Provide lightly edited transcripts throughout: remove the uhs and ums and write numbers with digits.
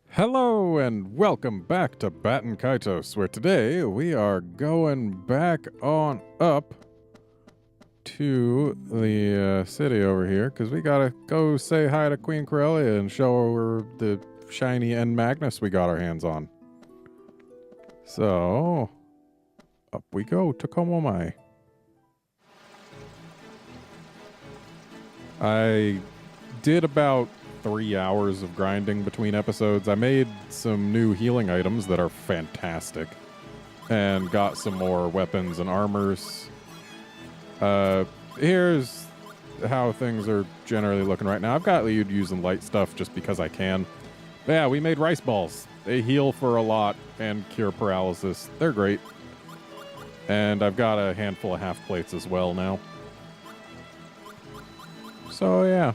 Hello and welcome back to Baten Kaitos, where today we are going back on up to the city over here, because we gotta go say hi to Queen Corellia and show her the shiny End Magnus we got our hands on. So, up we go to Komomai. I did about 3 hours of grinding between episodes. I made some new healing items that are fantastic and got some more weapons and armors. Here's how things are generally looking right now. I've got Liud using light stuff just because I can. But yeah, we made rice balls. They heal for a lot and cure paralysis. They're great. And I've got a handful of half plates as well now. So yeah.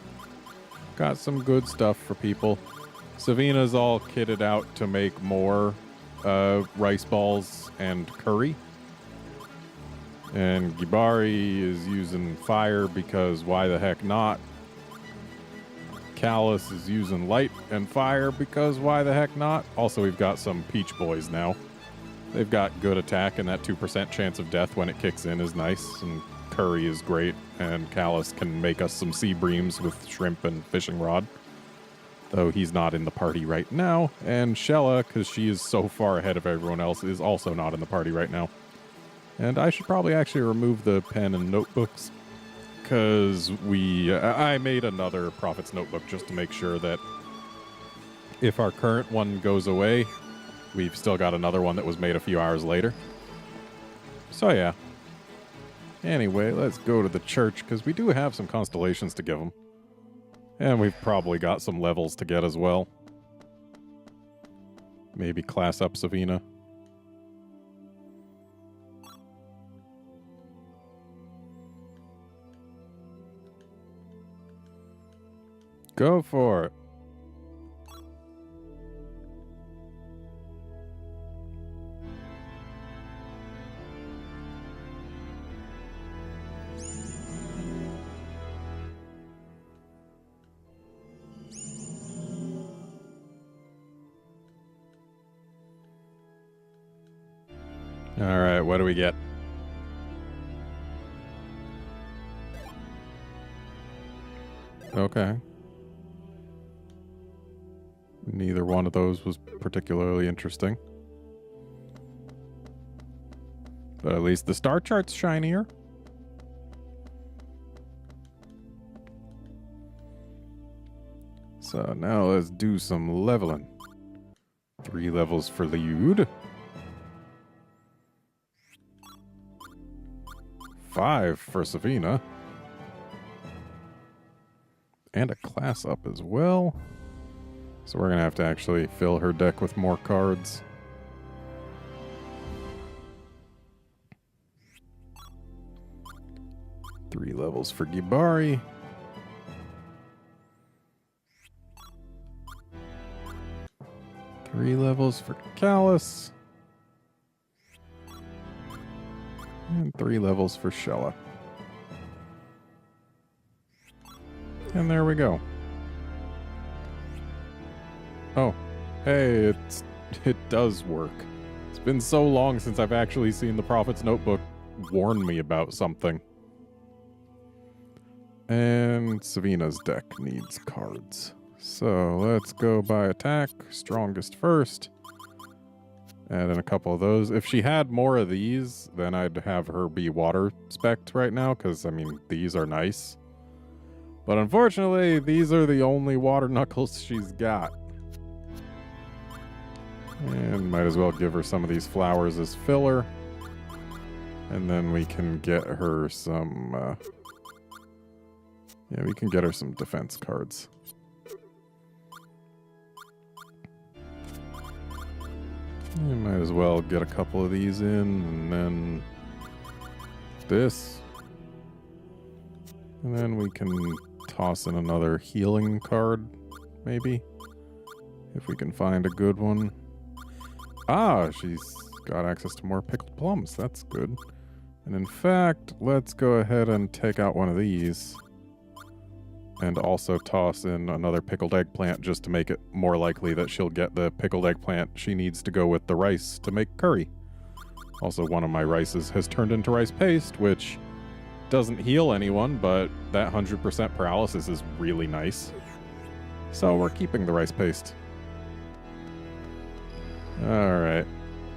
Got some good stuff for people. Savina's all kitted out to make more rice balls and curry. And Gibari is using fire because why the heck not? Callus is using light and fire because why the heck not? Also, we've got some Peach Boys now. They've got good attack, and that 2% chance of death when it kicks in is nice. And curry is great, and Callus can make us some sea breams with shrimp and fishing rod. Though he's not in the party right now. And Shella, because she is so far ahead of everyone else, is also not in the party right now. And I should probably actually remove the pen and notebooks, because I made another Prophet's Notebook just to make sure that if our current one goes away, we've still got another one that was made a few hours later. So yeah. Anyway, let's go to the church, because we do have some constellations to give them. And we've probably got some levels to get as well. Maybe class up Savina. Go for it. Alright, what do we get? Okay. Neither one of those was particularly interesting. But at least the star chart's shinier. So now let's do some leveling. 3 levels for Liud. 5 for Savina. And a class up as well. So we're going to have to actually fill her deck with more cards. Three levels for Gibari. Three levels for Callus. And 3 levels for Shella. And there we go. Oh, hey, it does work. It's been so long since I've actually seen the Prophet's Notebook warn me about something. And Savina's deck needs cards. So let's go by attack, strongest first. Add in a couple of those. If she had more of these, then I'd have her be water spec'd right now, because, I mean, these are nice. But unfortunately, these are the only water knuckles she's got. And might as well give her some of these flowers as filler. And then we can get her some... yeah, we can get her some defense cards. You might as well get a couple of these in, and then this. And then we can toss in another healing card, maybe. If we can find a good one. Ah, she's got access to more pickled plums. That's good. And in fact, let's go ahead and take out one of these. and also toss in another pickled eggplant just to make it more likely that she'll get the pickled eggplant she needs to go with the rice to make curry. Also, one of my rices has turned into rice paste, which doesn't heal anyone, but that 100% paralysis is really nice. So we're keeping the rice paste. Alright,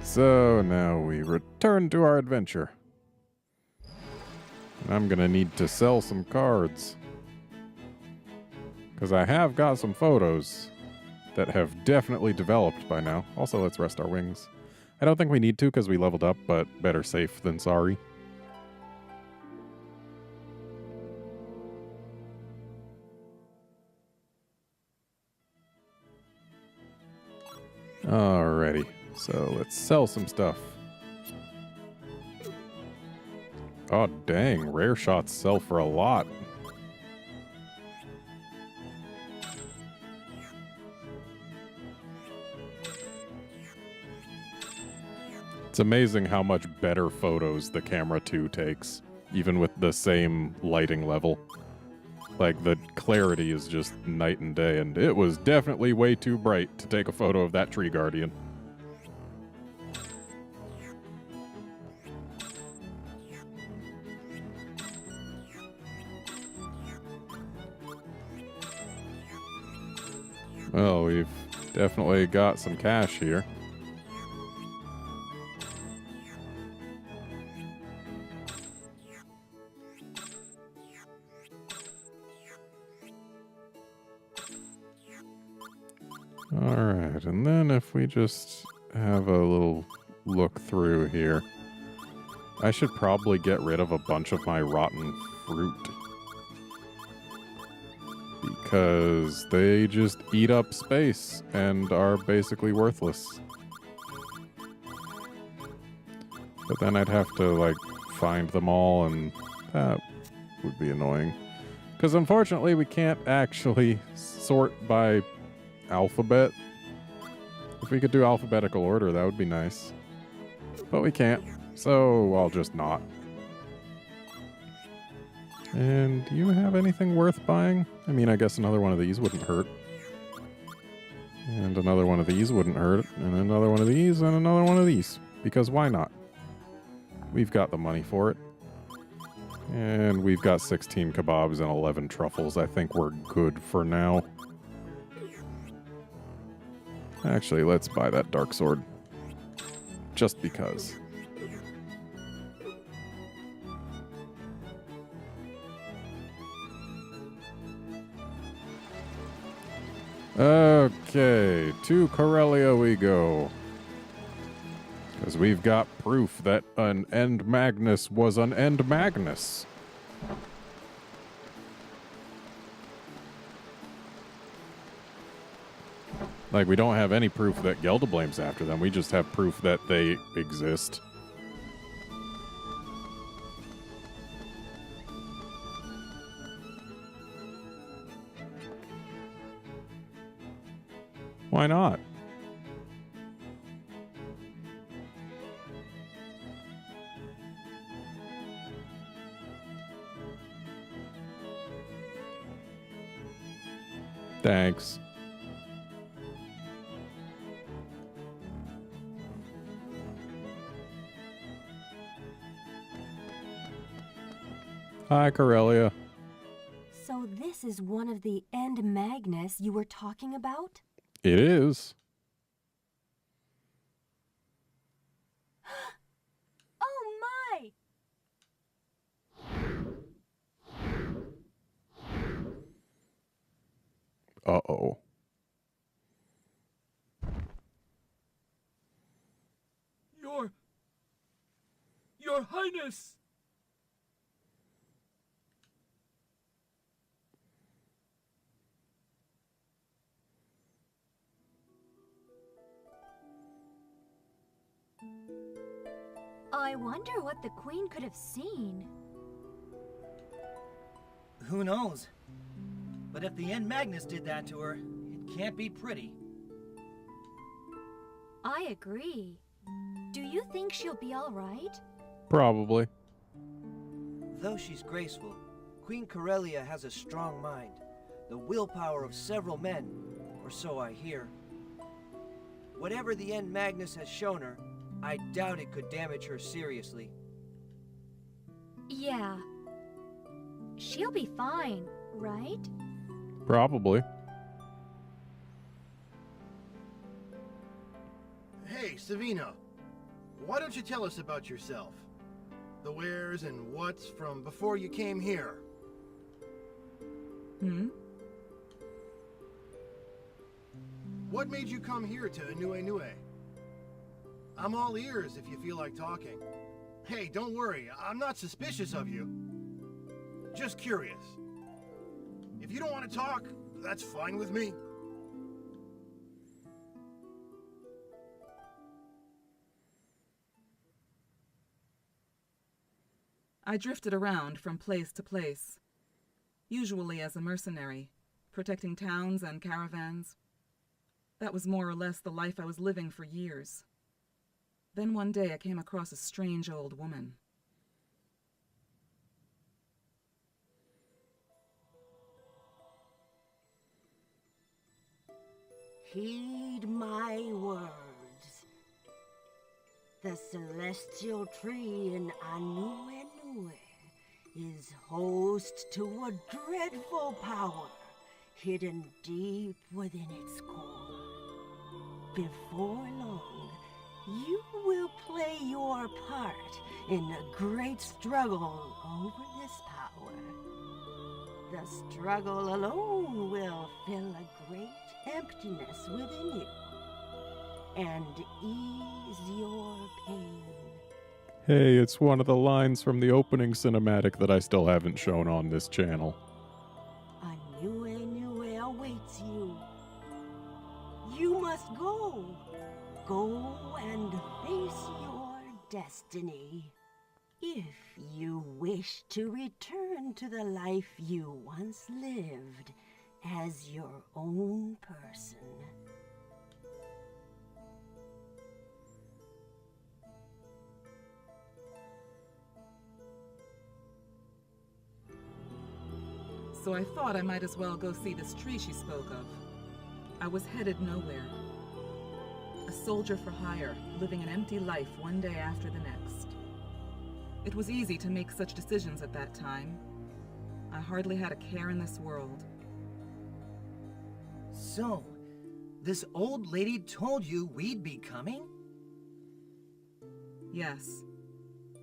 so now we return to our adventure. I'm gonna need to sell some cards. Because I have got some photos that have definitely developed by now. Also, let's rest our wings. I don't think we need to because we leveled up, but better safe than sorry. Alrighty, so let's sell some stuff. Oh dang, rare shots sell for a lot. It's amazing how much better photos the camera 2 takes, even with the same lighting level. Like, the clarity is just night and day, and it was definitely way too bright to take a photo of that tree guardian. Well, we've definitely got some cash here. Alright, and then if we just have a little look through here, I should probably get rid of a bunch of my rotten fruit. Because they just eat up space and are basically worthless. But then I'd have to, like, find them all, and that would be annoying. Because unfortunately we can't actually sort by alphabet. If we could do alphabetical order, that would be nice. But we can't, so I'll just not. And do you have anything worth buying? I mean, I guess another one of these wouldn't hurt. And another one of these wouldn't hurt. And another one of these, and another one of these. Because why not? We've got the money for it. And we've got 16 kebabs and 11 truffles. I think we're good for now. Actually, let's buy that dark sword. Just because. Okay, to Corellia we go. Because we've got proof that an End Magnus was an End Magnus. Like, we don't have any proof that Geldablame's after them. We just have proof that they exist. Why not? Thanks. Hi, Corellia. So this is one of the End Magnus you were talking about? It is. Oh my! Uh-oh. Your Highness! I wonder what the Queen could have seen. Who knows? But if the End Magnus did that to her, it can't be pretty. I agree. Do you think she'll be all right? Probably. Though she's graceful, Queen Corellia has a strong mind. the willpower of several men, or so I hear. Whatever the End Magnus has shown her, I doubt it could damage her seriously. Yeah. She'll be fine, right? Probably. Hey, Savino, why don't you tell us about yourself? The wheres and whats from before you came here. What made you come here to Inue? I'm all ears if you feel like talking. Hey, don't worry, I'm not suspicious of you. Just curious. If you don't want to talk, that's fine with me. I drifted around from place to place, usually as a mercenary, protecting towns and caravans. That was more or less the life I was living for years. Then one day I came across a strange old woman. Heed my words. The celestial tree in Anue is host to a dreadful power hidden deep within its core. Before long, you will play your part in a great struggle over this power. The struggle alone will fill a great emptiness within you and ease your pain. Hey, it's one of the lines from the opening cinematic that I still haven't shown on this channel. Anue awaits you. You must go. Go and face your destiny. If you wish to return to the life you once lived as your own person. So I thought I might as well go see this tree she spoke of. I was headed nowhere. A soldier for hire, living an empty life one day after the next. It was easy to make such decisions at that time. I hardly had a care in this world. So, this old lady told you we'd be coming? Yes.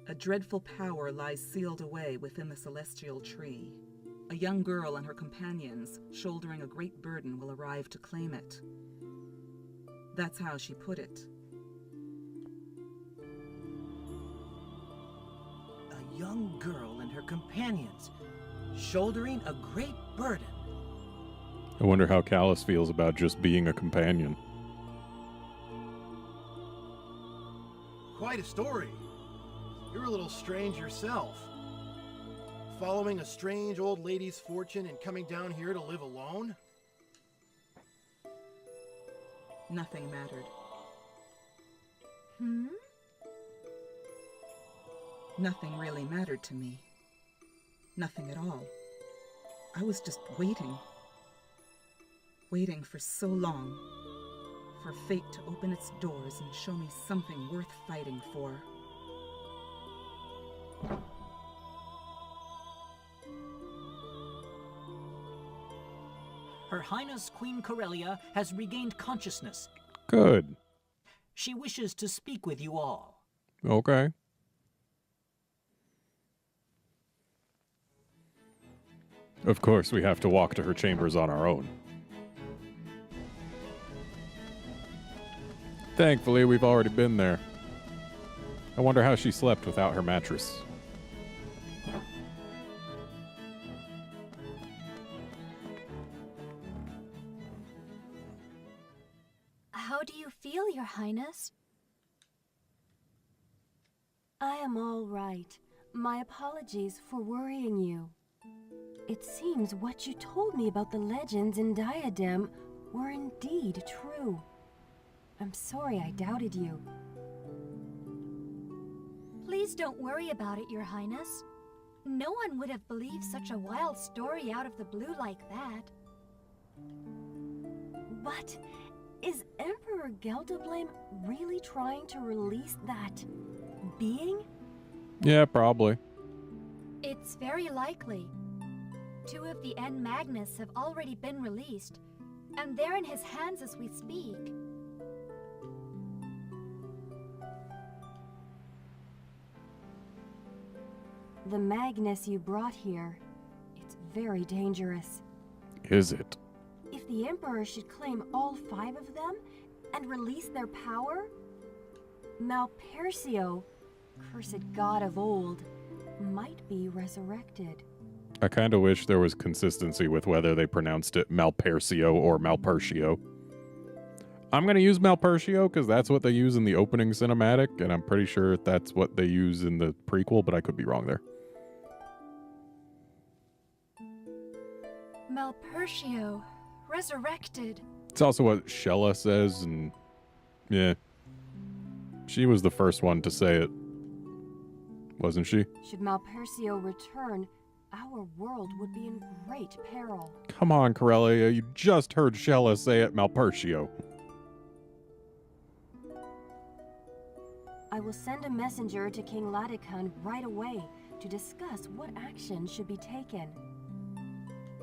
A dreadful power lies sealed away within the celestial tree. A young girl and her companions, shouldering a great burden, will arrive to claim it. That's how she put it. A young girl and her companions, shouldering a great burden. I wonder how Callus feels about just being a companion. Quite a story. You're a little strange yourself. Following a strange old lady's fortune and coming down here to live alone? Nothing mattered. Nothing really mattered to me. Nothing at all. I was just waiting. Waiting for so long. For fate to open its doors and show me something worth fighting for. Her Highness Queen Corellia has regained consciousness. Good. She wishes to speak with you all. Okay. Of course, we have to walk to her chambers on our own. Thankfully, we've already been there. I wonder how she slept without her mattress. How do you feel, Your Highness? I am all right. My apologies for worrying you. It seems what you told me about the legends in Diadem were indeed true. I'm sorry I doubted you. Please don't worry about it, Your Highness. No one would have believed such a wild story out of the blue like that. But is Emperor Gelderblame really trying to release that being? Yeah, probably. It's very likely. 2 of the N Magnus have already been released, and they're in his hands as we speak. The Magnus you brought here, it's very dangerous. Is it? If the Emperor should claim all 5 of them and release their power, Malpercio, cursed god of old, might be resurrected. I kind of wish there was consistency with whether they pronounced it Malpercio or Malpercio. I'm going to use Malpercio because that's what they use in the opening cinematic, and I'm pretty sure that's what they use in the prequel, but I could be wrong there. Malpercio, resurrected. It's also what Shella says, and yeah. She was the first one to say it. Wasn't she? Should Malpercio return, our world would be in great peril. Come on, Corellia, you just heard Shella say it, Malpercio. I will send a messenger to King Ladikan right away to discuss what action should be taken.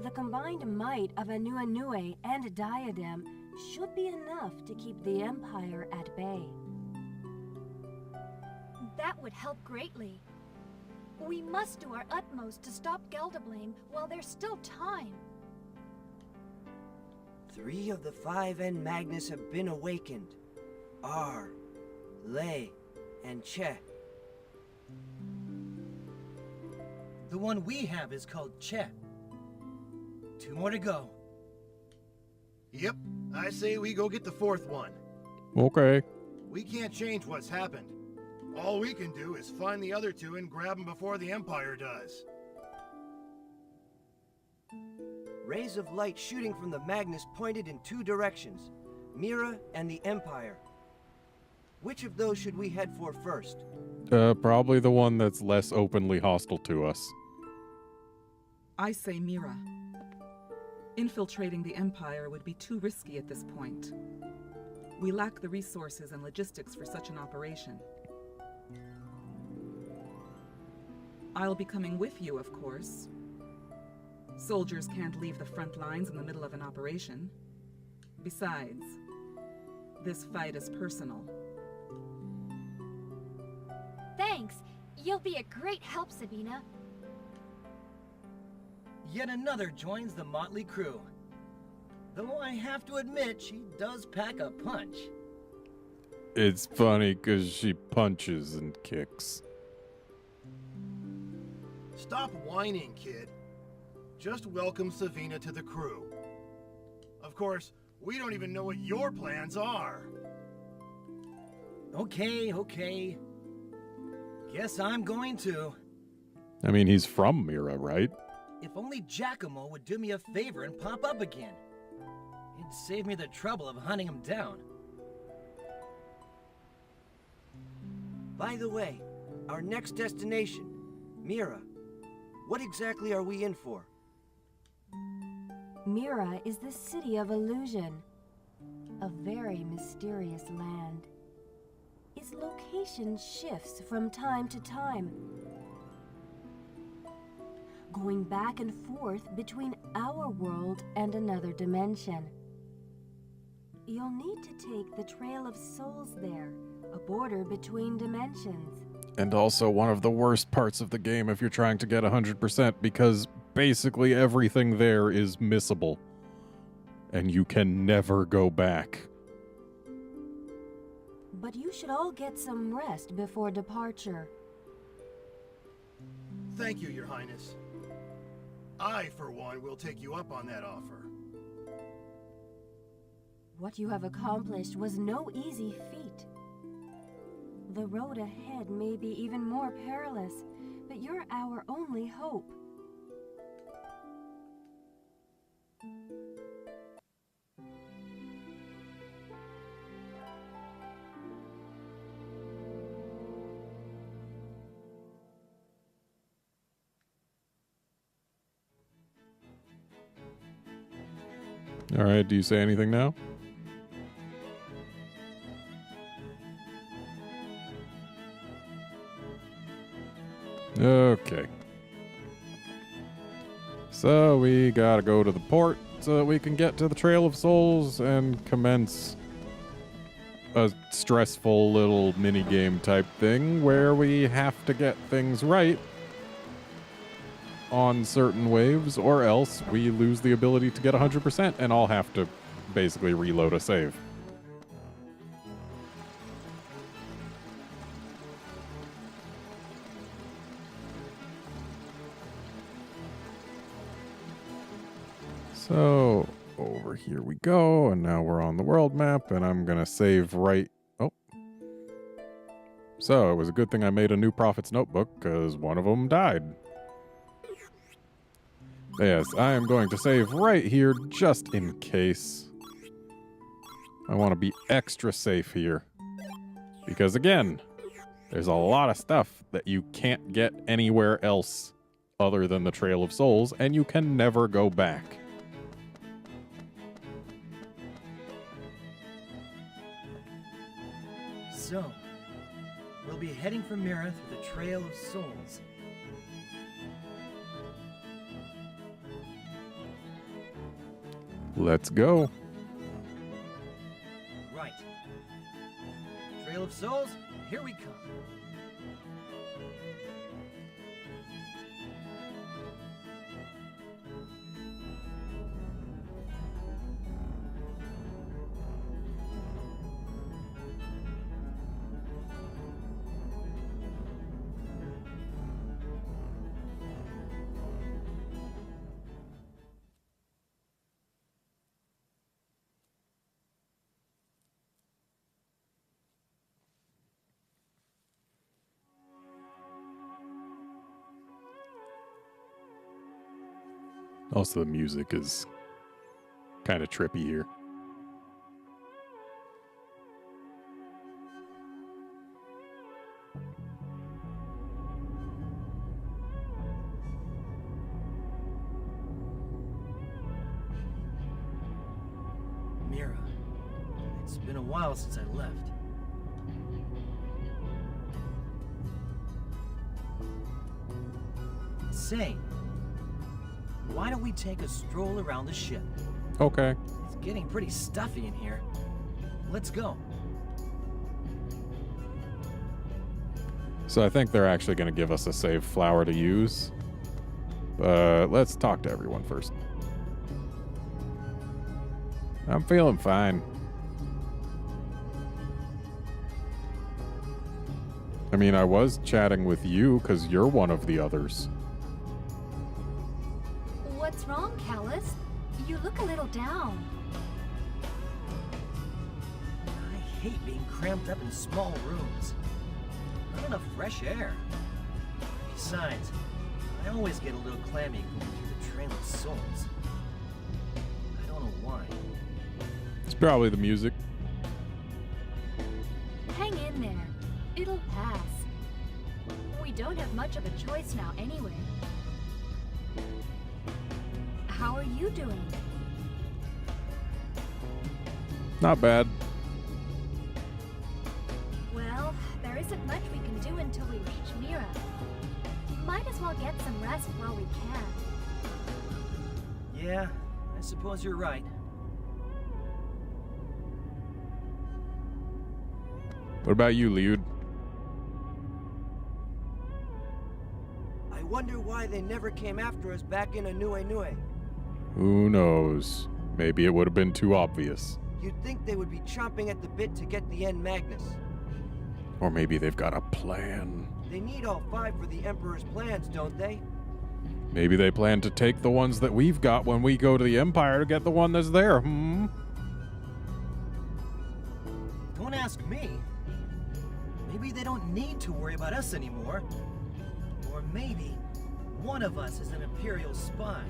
The combined might of Anue and Diadem should be enough to keep the Empire at bay. That would help greatly. We must do our utmost to stop Gelderblame while there's still time. 3 of the 5 N Magnus have been awakened. R, Lei, and Che. The one we have is called Che. 2 more to go. Yep, I say we go get the 4th one. Okay. We can't change what's happened. All we can do is find the other 2 and grab them before the Empire does. Rays of light shooting from the Magnus pointed in 2 directions, Mira and the Empire. Which of those should we head for first? Probably the one that's less openly hostile to us. I say Mira. Infiltrating the Empire would be too risky at this point. We lack the resources and logistics for such an operation. I'll be coming with you, of course. Soldiers can't leave the front lines in the middle of an operation. Besides, this fight is personal. Thanks. You'll be a great help, Sabina. Yet another joins the motley crew. Though I have to admit, she does pack a punch. It's funny because she punches and kicks. Stop whining, kid. Just welcome Savina to the crew. Of course, we don't even know what your plans are. Okay. Guess I'm going to. I mean, he's from Mira, right? If only Giacomo would do me a favor and pop up again. It'd save me the trouble of hunting him down. By the way, our next destination, Mira. What exactly are we in for? Mira is the city of illusion, a very mysterious land. Its location shifts from time to time, going back and forth between our world and another dimension. You'll need to take the Trail of Souls there, a border between dimensions. And also one of the worst parts of the game if you're trying to get 100%, because basically everything there is missable. And you can never go back. But you should all get some rest before departure. Thank you, Your Highness. I, for one, will take you up on that offer. What you have accomplished was no easy feat. The road ahead may be even more perilous, but you're our only hope. All right, do you say anything now? Okay. So we gotta go to the port so that we can get to the Trail of Souls and commence a stressful little mini-game type thing where we have to get things right on certain waves, or else we lose the ability to get 100% and I'll have to basically reload a save. So, over here we go, and now we're on the world map, and I'm gonna save right... Oh. So, it was a good thing I made a new Prophet's Notebook, because one of them died. Yes, I am going to save right here, just in case. I want to be extra safe here. Because again, there's a lot of stuff that you can't get anywhere else other than the Trail of Souls, and you can never go back. So, we'll be heading for Mira through the Trail of Souls. Let's go. Right. Trail of Souls, here we come. Also, the music is kind of trippy here. Mira. It's been a while since I left. Say, why don't we take a stroll around the ship? Okay. It's getting pretty stuffy in here. Let's go. So I think they're actually going to give us a save flower to use. But let's talk to everyone first. I'm feeling fine. I mean, I was chatting with you because you're one of the others. What's wrong, Callus? You look a little down. I hate being cramped up in small rooms. Not enough fresh air. Besides, I always get a little clammy going through the Trail of Souls. I don't know why. It's probably the music. Hang in there. It'll pass. We don't have much of a choice now anyway. How are you doing? Not bad. Well, there isn't much we can do until we reach Mira. Might as well get some rest while we can. Yeah, I suppose you're right. What about you, Liud? I wonder why they never came after us back in Anue. Who knows? Maybe it would have been too obvious. You'd think they would be chomping at the bit to get the N Magnus. Or maybe they've got a plan. They need all 5 for the Emperor's plans, don't they? Maybe they plan to take the ones that we've got when we go to the Empire to get the one that's there, Don't ask me. Maybe they don't need to worry about us anymore. Or maybe one of us is an Imperial spy.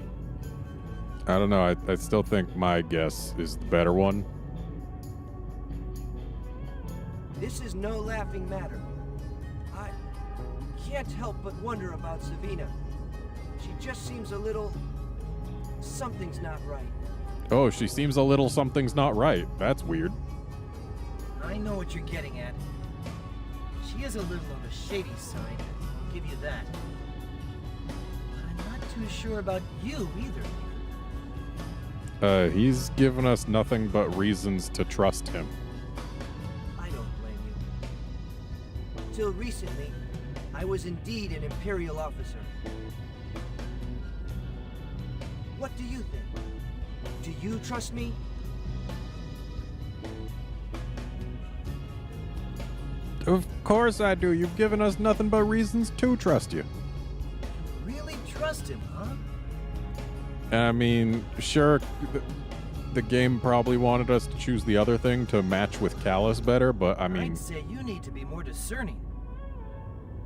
I don't know. I still think my guess is the better one. This is no laughing matter. I can't help but wonder about Savina. She just seems a little... something's not right. Oh, she seems a little something's not right. That's weird. I know what you're getting at. She is a little on the shady side. give you that. But I'm not too sure about you either. He's given us nothing but reasons to trust him. I don't blame you. Till recently, I was indeed an Imperial officer. What do you think? Do you trust me? Of course I do. You've given us nothing but reasons to trust you. You really trust him, huh? I mean, sure, the game probably wanted us to choose the other thing to match with Callus better, but I mean... I'd say you need to be more discerning.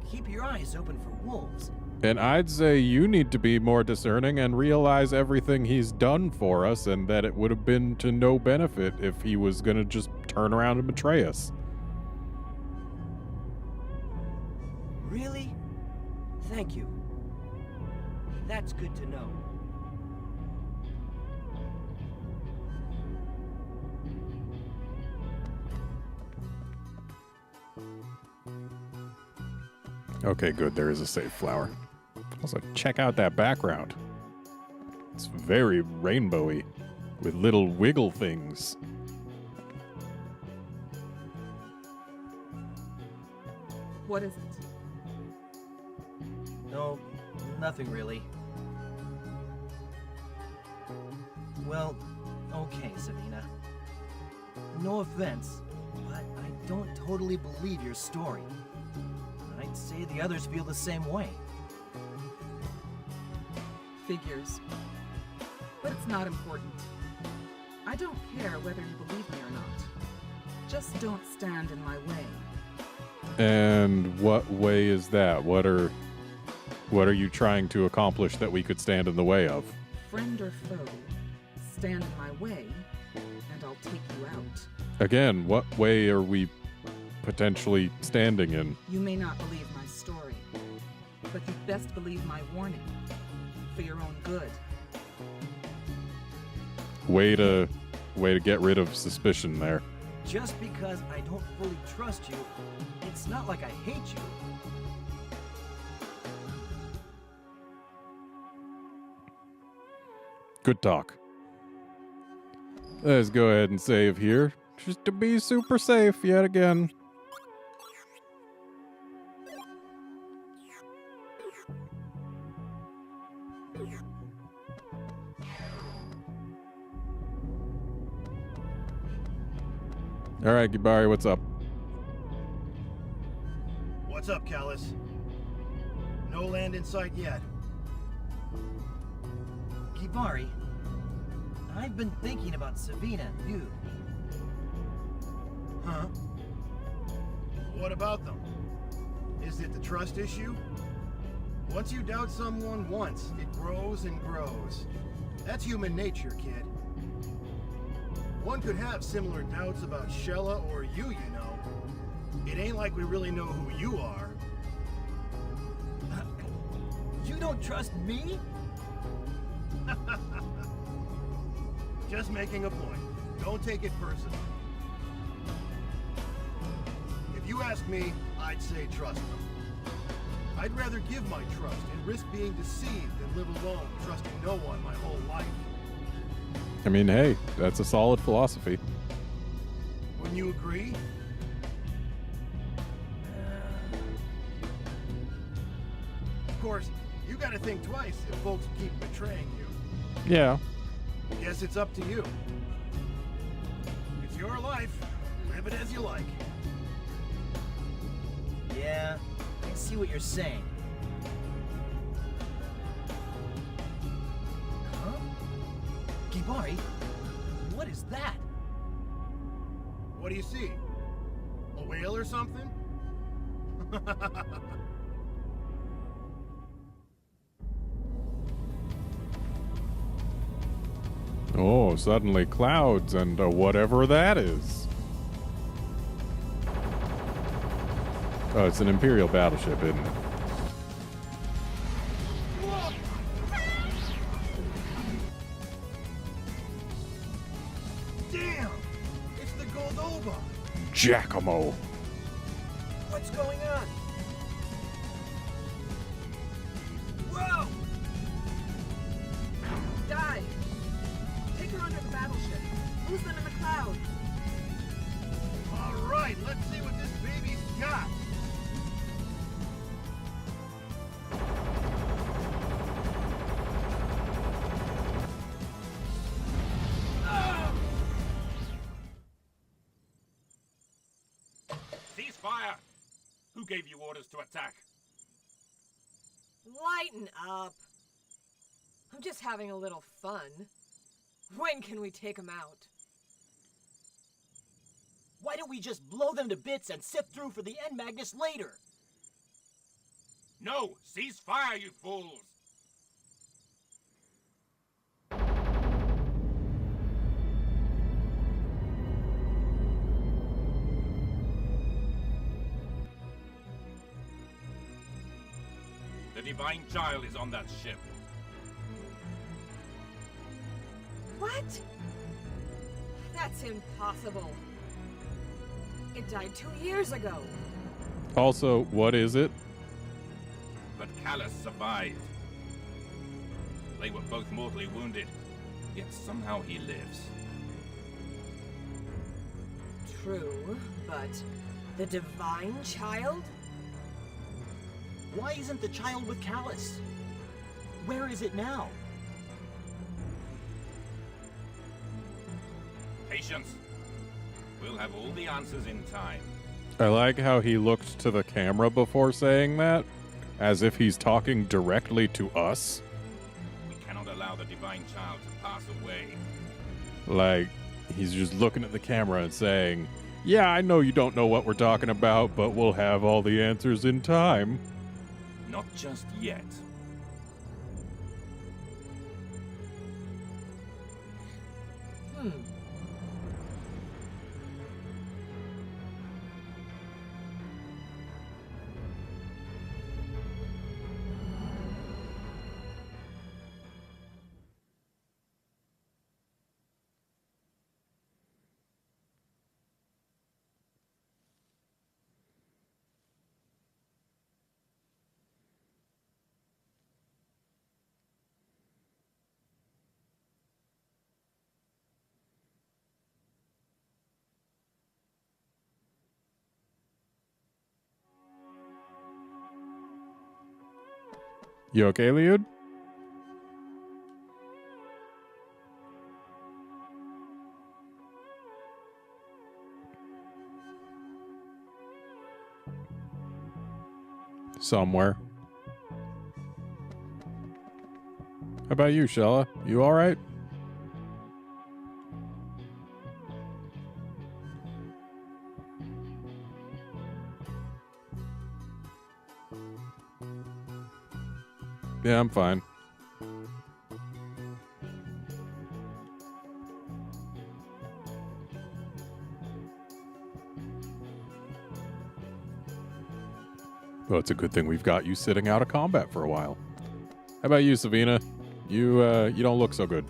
Keep your eyes open for wolves. And I'd say you need to be more discerning and realize everything he's done for us and that it would have been to no benefit if he was going to just turn around and betray us. Really? Thank you. That's good to know. Okay, good. There is a safe flower. Also, check out that background. It's very rainbowy with little wiggle things. What is it? No, nothing really. Well, okay, Savina. No offense, but I don't totally believe your story. I'd say the others feel the same way. Figures. But it's not important. I don't care whether you believe me or not. Just don't stand in my way. And what way is that? What are you trying to accomplish that we could stand in the way of? Friend or foe, stand in my way, and I'll take you out. Again, what way are we potentially standing in? You may not believe my story, but you'd best believe my warning, for your own good. Way to get rid of suspicion there. Just because I don't fully trust you, it's not like I hate you. Good talk. Let's go ahead and save here, just to be super safe yet again. All right, Gibari, what's up? What's up, Callus? No land in sight yet. Kibari, I've been thinking about Savina and you. Huh? What about them? Is it the trust issue? Once you doubt someone once, it grows and grows. That's human nature, kid. One could have similar doubts about Shella or you know. It ain't like we really know who you are. You don't trust me? Just making a point. Don't take it personally. If you ask me, I'd say trust them. I'd rather give my trust and risk being deceived than live alone, trusting no one my whole life. I mean, hey, that's a solid philosophy. Wouldn't you agree? Of course, you gotta think twice if folks keep betraying you. Yeah. Guess it's up to you. It's your life. Live it as you like. Yeah, I see what you're saying. Huh? Kibari, what is that? What do you see? A whale or something? Oh, suddenly clouds and whatever that is. Oh, it's an Imperial battleship, isn't it? Damn! It's the Goldova! Giacomo. What's going on? Lose them in the cloud. All right, let's see what this baby's got. Ceasefire! Who gave you orders to attack? Lighten up. I'm just having a little fun. When can we take them out? Why don't we just blow them to bits and sift through for the end Magnus later? No! Cease fire, you fools! The Divine Child is on that ship. What? That's impossible. It died 2 years ago. Also, what is it? But Callus survived. They were both mortally wounded, yet somehow he lives. True, but the Divine Child? Why isn't the child with Callus? Where is it now? Patience. We'll have all the answers in time. I like how he looked to the camera before saying that, as if he's talking directly to us. We cannot allow the Divine Child to pass away. Like, he's just looking at the camera and saying, yeah, I know you don't know what we're talking about, but we'll have all the answers in time. Not just yet. You okay, Liud? Somewhere. How about you, Shella? You alright? Yeah, I'm fine. Well, it's a good thing we've got you sitting out of combat for a while. How about you, Savina? You don't look so good.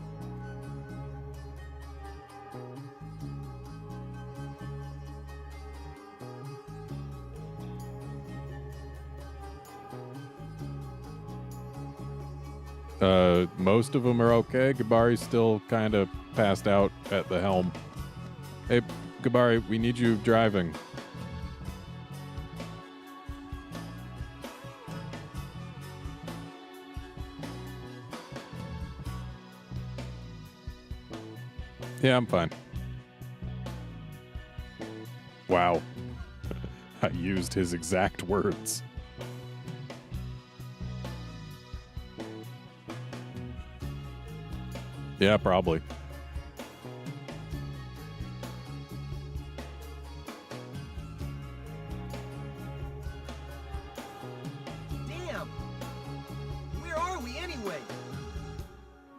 Most of them are okay. Gabari's still kind of passed out at the helm. Hey, Gabari, we need you driving. Yeah, I'm fine. Wow. I used his exact words. Yeah, probably. Damn! Where are we anyway?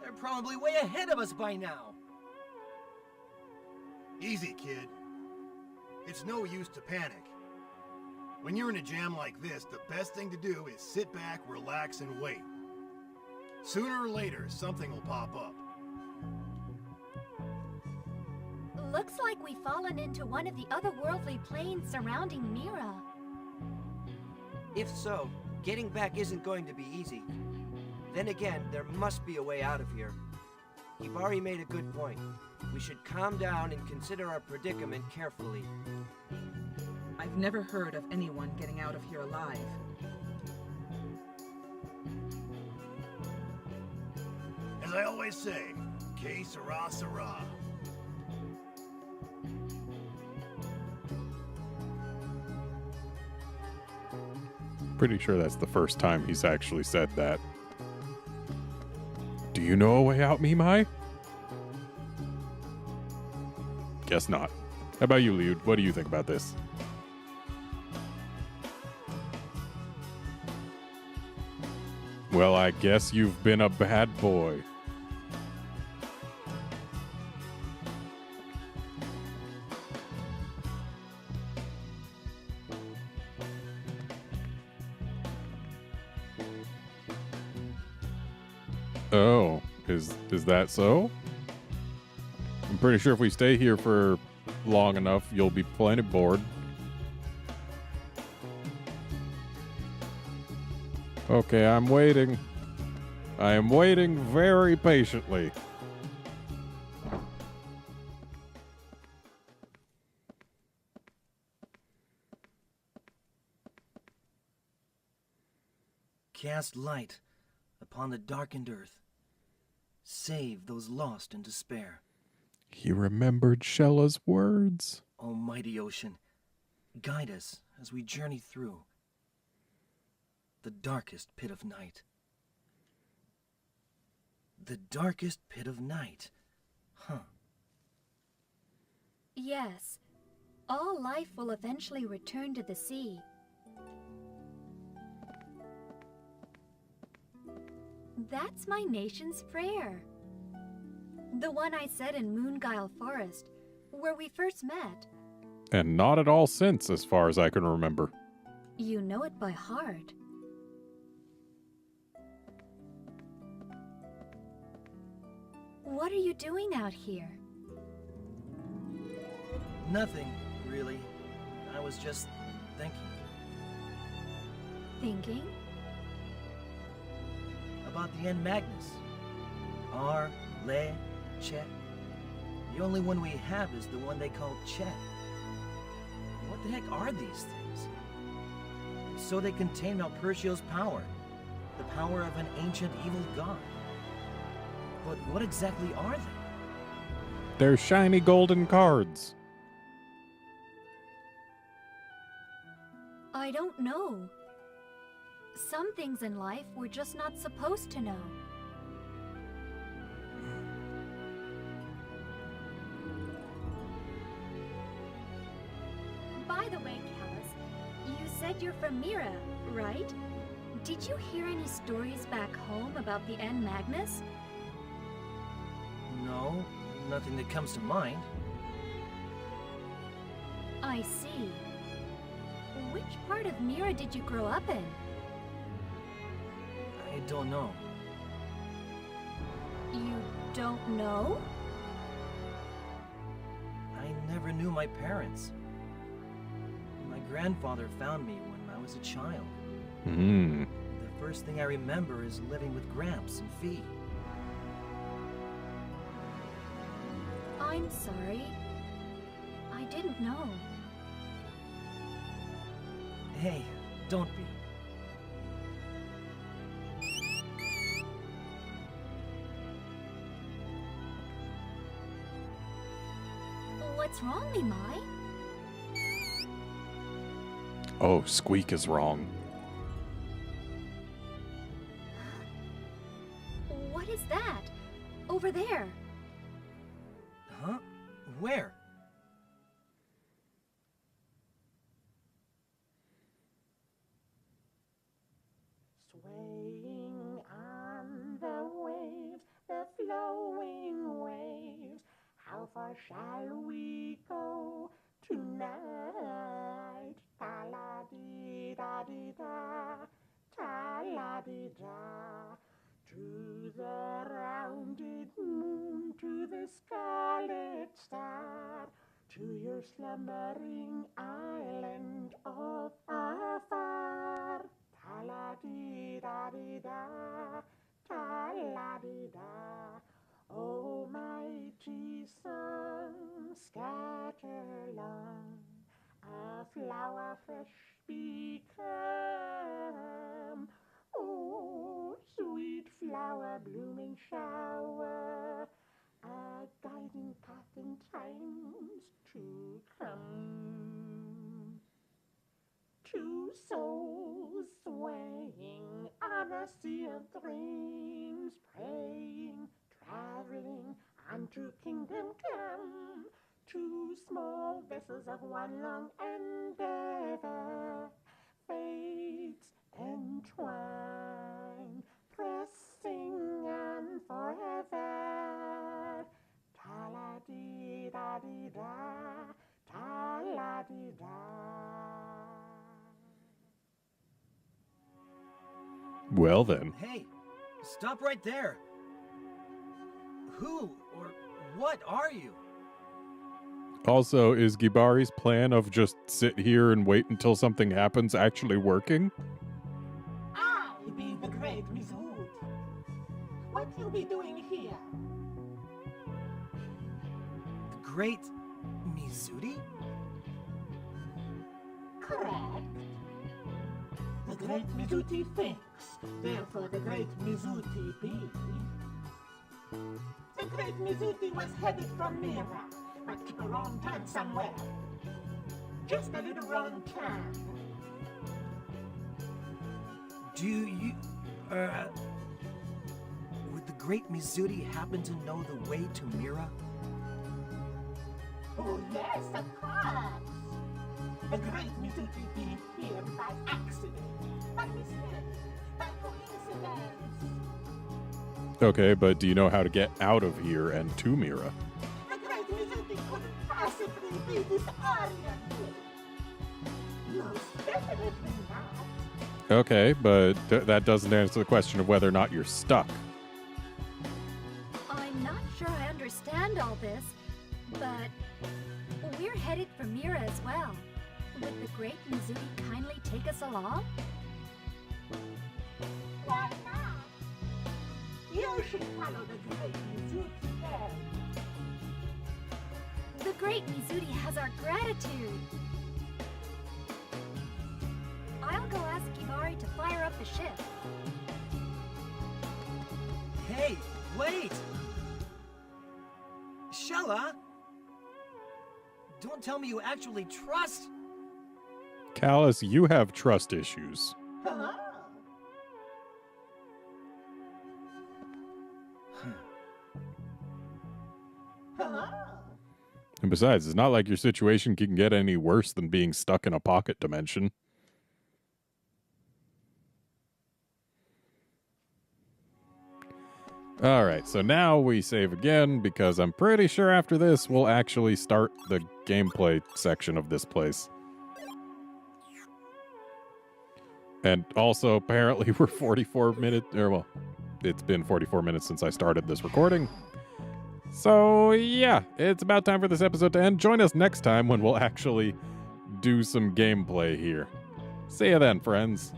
They're probably way ahead of us by now. Easy, kid. It's no use to panic. When you're in a jam like this, the best thing to do is sit back, relax, and wait. Sooner or later, something will pop up. Looks like we've fallen into one of the otherworldly planes surrounding Mira. If so, getting back isn't going to be easy. Then again, there must be a way out of here. Hibari made a good point. We should calm down and consider our predicament carefully. I've never heard of anyone getting out of here alive. As I always say, que sera, sera. Pretty sure that's the first time he's actually said that. Do you know a way out, Mimai? Guess not. How about you, Liud? What do you think about this? Well, I guess you've been a bad boy. Oh, is that so? I'm pretty sure if we stay here for long enough, you'll be plenty bored. Okay, I'm waiting. I am waiting very patiently. Cast light upon the darkened earth. Save those lost in despair. He remembered Shella's words. Almighty ocean, guide us as we journey through the darkest pit of night. The darkest pit of night. Huh. Yes. All life will eventually return to the sea. That's my nation's prayer. The one I said in Moonguile Forest, where we first met. And not at all since, as far as I can remember. You know it by heart. What are you doing out here? Nothing, really. I was just thinking. Thinking? About the N Magnus. R, Le, Chet. The only one we have is the one they call Chet. What the heck are these things? So they contain Malpercio's power. The power of an ancient evil god. But what exactly are they? They're shiny golden cards. I don't know. Some things in life we're just not supposed to know. By the way, Callus, you said you're from Mira, right? Did you hear any stories back home about the N Magnus? No, nothing that comes to mind. I see. Which part of Mira did you grow up in? I don't know. You don't know? I never knew my parents. My grandfather found me when I was a child. The first thing I remember is living with Gramps and Fee. I'm sorry. I didn't know. Hey, don't be. What's wrong, Mimai? Oh, Squeak is wrong. What is that? Over there. Huh? Where? Swaying on the waves, the flowing waves. How far shall we go tonight? Ta-la-di-da-di-da, ta-la-di-da. To the rounded moon, to the scarlet star, to your slumbering island of afar. Ta-la-di-da-di-da, ta-la-di-da. Almighty sun, scatter long, a flower fresh become. Oh, sweet flower blooming shower, a guiding path in times to come. Two souls swaying on a sea of dreams, praying, traveling unto kingdom come. Two small vessels of one long endeavor, fates entwine, pressing on forever. Ta-Ladi-Da-Di-Da, Ta-Ladi-Da. Well then. Hey, stop right there. Who or what are you? Also, is Gibari's plan of just sit here and wait until something happens actually working? I be the great Mizud. What you be doing here? The great Mizuti? Correct. The great Mizuti thinks, therefore the great Mizuti be. The great Mizuti was headed from Mira, but took a wrong turn somewhere. Just a little wrong turn. Do you, would the great Mizuti happen to know the way to Mira? Oh yes, of course. The great Mizuti be here by accident, by mistake, by coincidence. Okay, but do you know how to get out of here and to Mira? The great Mizuti couldn't possibly be disoriented. Most definitely not. Okay, but that doesn't answer the question of whether or not you're stuck. I'm not sure I understand all this, but we're headed for Mira as well. Would the great Mizuti kindly take us along? Why not? You should follow the great Mizuti there. The great Mizuti has our gratitude. I'll go ask Gibari to fire up the ship. Hey, wait! Shella? Don't tell me you actually trust... Callus, you have trust issues. Hello? Hello? And besides, it's not like your situation can get any worse than being stuck in a pocket dimension. Alright, so now we save again, because I'm pretty sure after this we'll actually start the gameplay section of this place. And also, apparently we're 44 minutes, or well, it's been 44 minutes since I started this recording. So yeah, it's about time for this episode to end. Join us next time when we'll actually do some gameplay here. See ya then, friends.